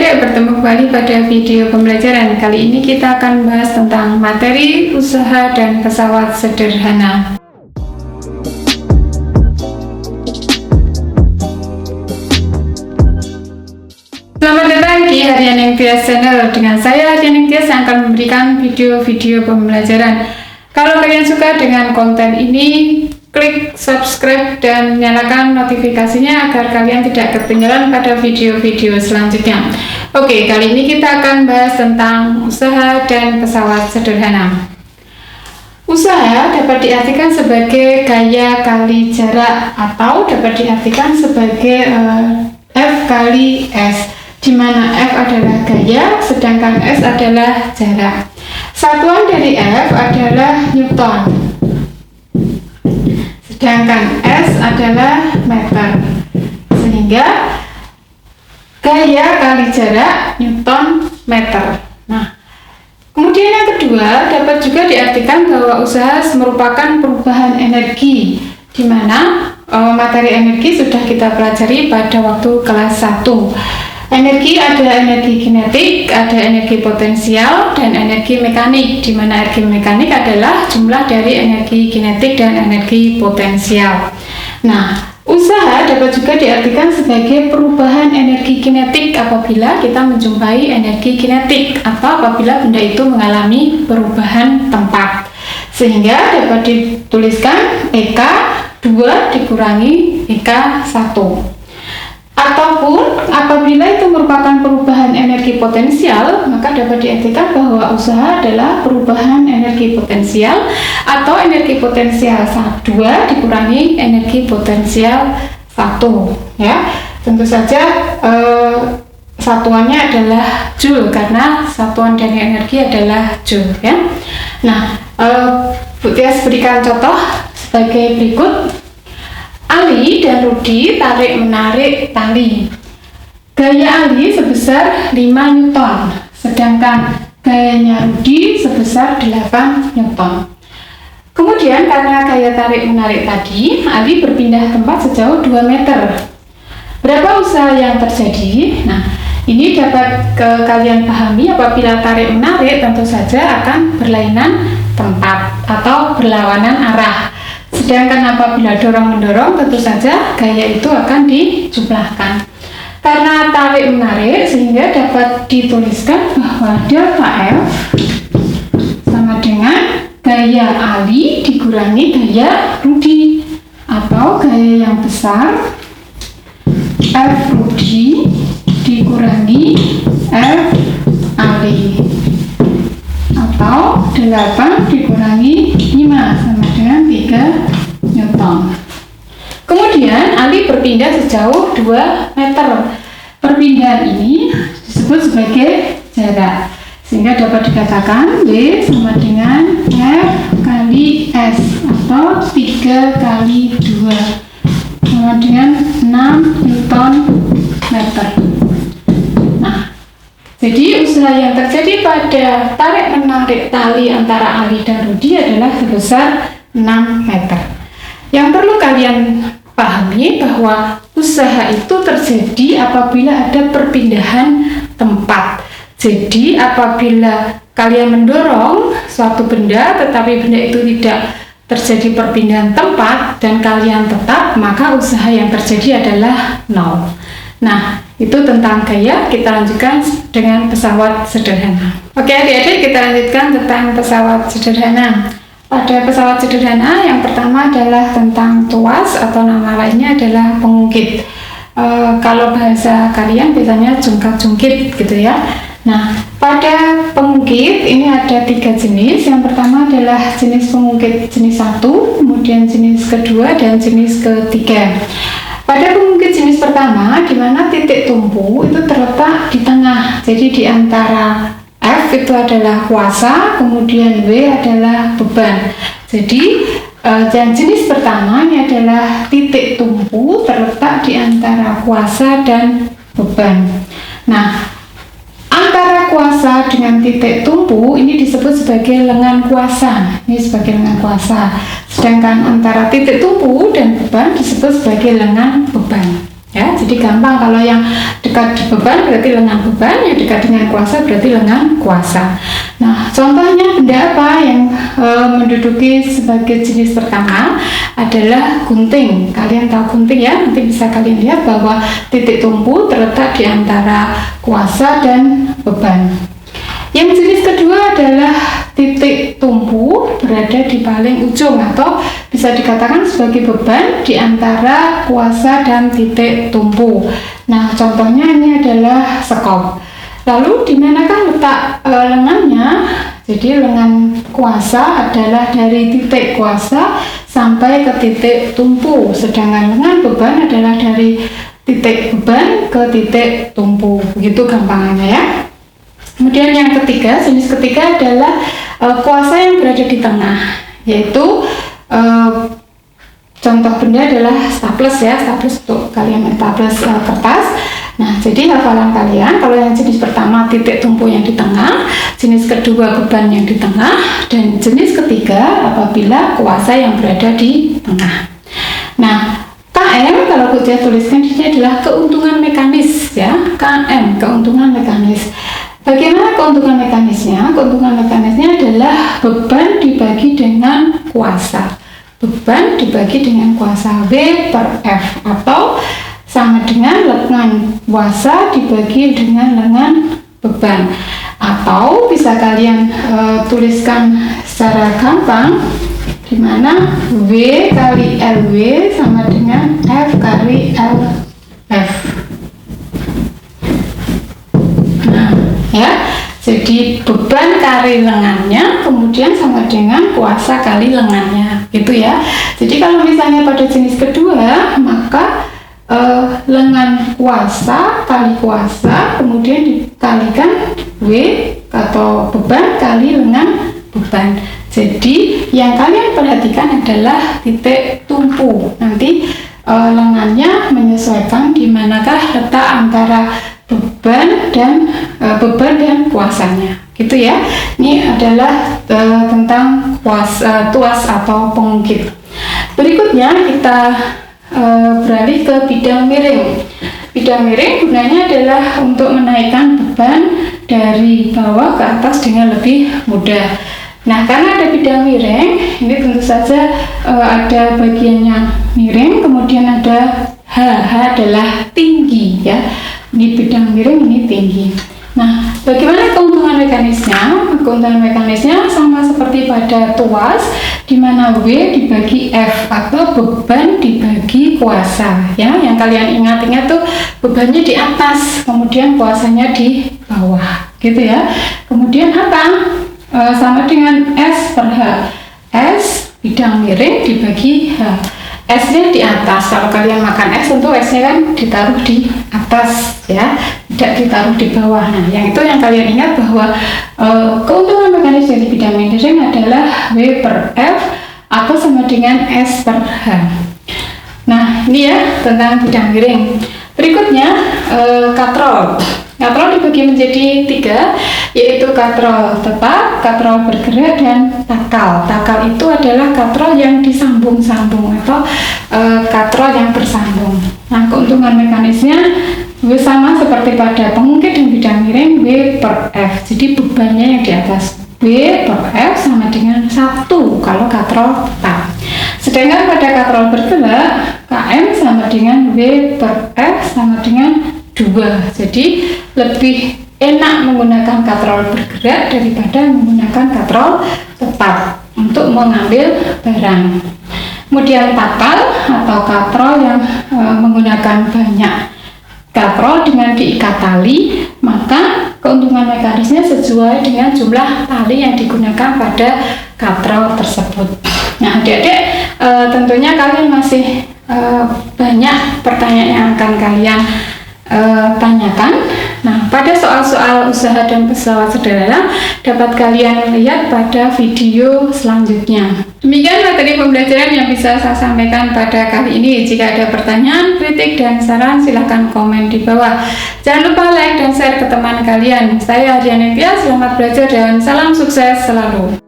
Adik-adik, bertemu kembali pada video pembelajaran. Kali ini kita akan bahas tentang materi usaha dan pesawat sederhana. Selamat datang di Harian Yang Tias Channel. Dengan saya Harian Yang Tias yang akan memberikan video-video pembelajaran. Kalau kalian suka dengan konten ini, klik subscribe dan nyalakan notifikasinya agar kalian tidak ketinggalan pada video-video selanjutnya. Oke, kali ini kita akan bahas tentang usaha dan pesawat sederhana. Usaha dapat diartikan sebagai gaya kali jarak atau dapat diartikan sebagai F kali S, di mana F adalah gaya sedangkan S adalah jarak. Satuan dari F adalah Newton, sedangkan S adalah meter, sehingga gaya kali jarak Newton meter. Nah, kemudian yang kedua dapat juga diartikan bahwa usaha merupakan perubahan energi, di mana materi energi sudah kita pelajari pada waktu kelas 1. Energi ada energi kinetik, ada energi potensial, dan energi mekanik, di mana energi mekanik adalah jumlah dari energi kinetik dan energi potensial. Nah, usaha dapat juga diartikan sebagai perubahan energi kinetik apabila kita menjumpai energi kinetik atau apabila benda itu mengalami perubahan tempat. Sehingga dapat dituliskan EK 2 dikurangi EK 1. Ataupun apabila itu merupakan perubahan energi potensial, maka dapat diartikan bahwa usaha adalah perubahan energi potensial atau energi potensial 2 dikurangi energi potensial 1, ya. Tentu saja satuannya adalah Joule karena satuan dari energi adalah Joule, ya. Nah, Bu Tias berikan contoh sebagai berikut. Ali dan Rudi tarik-menarik tali. Gaya Ali sebesar 5 Newton, sedangkan gayanya Rudi sebesar 8 Newton. Kemudian karena gaya tarik-menarik tadi, Ali berpindah tempat sejauh 2 meter. Berapa usaha yang terjadi? Nah, ini dapat kalian pahami apabila tarik-menarik tentu saja akan berlainan tempat atau berlawanan arah. Sedangkan apabila dorong-mendorong tentu saja gaya itu akan dijumlahkan. Karena tarik-menarik sehingga dapat dituliskan bahwa delta F sama dengan gaya Ali dikurangi gaya Rudi, atau gaya yang besar F Rudi dikurangi F Ali, atau 8 dikurangi 5 sama dengan 3 Newton. Kemudian Ali berpindah sejauh 2 meter. Perpindahan ini disebut sebagai jarak, sehingga dapat dikatakan W sama dengan F kali S, atau 3 kali 2 sama dengan 6 Newton meter. Nah, jadi usaha yang terjadi pada tarik-menarik tali antara Ali dan Rudi adalah sebesar 6 meter. Yang perlu kalian pahami bahwa usaha itu terjadi apabila ada perpindahan tempat. Jadi apabila kalian mendorong suatu benda tetapi benda itu tidak terjadi perpindahan tempat dan kalian tetap, maka usaha yang terjadi adalah 0. Nah, itu tentang gaya. Kita lanjutkan dengan pesawat sederhana. Oke adik-adik, kita lanjutkan tentang pesawat sederhana. Pada pesawat sederhana yang pertama adalah tentang tuas atau nama lainnya adalah pengungkit. Kalau bahasa kalian biasanya jungkat-jungkit gitu ya. Nah, pada pengungkit ini ada 3 jenis. Yang pertama adalah jenis pengungkit jenis 1, kemudian jenis kedua, dan jenis ketiga. Pada pengungkit jenis pertama, di mana titik tumpu itu terletak di tengah, jadi di antara F itu adalah kuasa, kemudian W adalah beban. Jadi yang jenis pertama ini adalah titik tumpu terletak di antara kuasa dan beban. Nah, antara kuasa dengan titik tumpu ini disebut sebagai lengan kuasa. Ini sebagai lengan kuasa. Sedangkan antara titik tumpu dan beban disebut sebagai lengan beban. ya. Jadi gampang, kalau yang dekat di beban berarti lengan beban, yang dekat dengan kuasa berarti lengan kuasa. Nah, contohnya benda apa yang menduduki sebagai jenis pertama adalah gunting. Kalian tahu gunting ya, nanti bisa kalian lihat bahwa titik tumpu terletak di antara kuasa dan beban. Yang jenis kedua adalah titik tumpu berada di paling ujung atau bisa dikatakan sebagai beban di antara kuasa dan titik tumpu. Nah, contohnya ini adalah sekop. Lalu di manakah letak lengannya? Jadi lengan kuasa adalah dari titik kuasa sampai ke titik tumpu, sedangkan lengan beban adalah dari titik beban ke titik tumpu. Begitu gampangannya ya. Kemudian yang ketiga, jenis ketiga adalah kuasa yang berada di tengah, yaitu contoh benda adalah staples ya, staples untuk kalian staples kertas. Nah, jadi hafalan kalian, kalau yang jenis pertama titik tumpu yang di tengah, jenis kedua beban yang di tengah, dan jenis ketiga apabila kuasa yang berada di tengah. Nah, KM kalau saya tuliskan di sini adalah keuntungan mekanis ya, KM keuntungan mekanis. Bagaimana keuntungan mekanisnya? Keuntungan mekanisnya adalah beban dibagi dengan kuasa. Beban dibagi dengan kuasa W per F, atau sama dengan lengan kuasa dibagi dengan lengan beban. Atau bisa kalian tuliskan secara gampang, di mana W kali LW sama dengan F kali LF. Ya, jadi beban kali lengannya kemudian sama dengan kuasa kali lengannya, gitu ya. Jadi kalau misalnya pada jenis kedua, maka lengan kuasa kali kuasa kemudian dikalikan W atau beban kali lengan beban. Jadi yang kalian perhatikan adalah titik tumpu. Nanti lengannya menyesuaikan di manakah letak antara beban dan kuasanya, gitu ya. Ini adalah tentang tuas atau pengungkit. Berikutnya kita beralih ke bidang miring. Bidang miring gunanya adalah untuk menaikkan beban dari bawah ke atas dengan lebih mudah. Nah, karena ada bidang miring, ini tentu saja ada bagiannya miring, kemudian ada H adalah tinggi ya. Di bidang miring ini tinggi. Nah, bagaimana keuntungan mekanisnya? Keuntungan mekanisnya sama seperti pada tuas, di mana W dibagi F atau beban dibagi kuasa. Ya, yang kalian ingat-ingat tuh bebannya di atas, kemudian kuasanya di bawah, gitu ya. Kemudian apa? Sama dengan S per H. S bidang miring dibagi H. S-nya di atas. Kalau kalian makan es, tentu S-nya kan ditaruh di atas ya, tidak ditaruh di bawah. Nah, yang itu yang kalian ingat bahwa keuntungan mekanis dari bidang miring adalah W per F atau sama dengan S per H. Nah, ini ya tentang bidang miring. Berikutnya katrol. Katrol dibagi menjadi 3, yaitu katrol tetap, katrol bergerak, dan takal. Takal itu adalah katrol yang disambung-sambung atau katrol yang bersambung. Nah, keuntungan mekanisnya sama seperti pada pengungkit dan bidang miring, W per F. Jadi bebannya yang di atas. W per F sama dengan 1 kalau katrol tetap. Sedangkan pada katrol bergerak, KM sama dengan W per F sama dengan 2. Jadi lebih enak menggunakan katrol bergerak daripada menggunakan katrol tetap untuk mengambil barang. Kemudian takal atau katrol yang menggunakan banyak katrol dengan diikat tali, maka keuntungan mekanisnya sesuai dengan jumlah tali yang digunakan pada katrol tersebut. Nah, adik-adik, tentunya kalian masih banyak pertanyaan yang akan kalian tanyakan. Nah, pada soal-soal usaha dan pesawat sederhana dapat kalian lihat pada video selanjutnya. Demikian materi pembelajaran yang bisa saya sampaikan pada kali ini. Jika ada pertanyaan, kritik, dan saran, silahkan komen di bawah. Jangan lupa like dan share ke teman kalian. Saya Ardianevia, selamat belajar dan salam sukses selalu.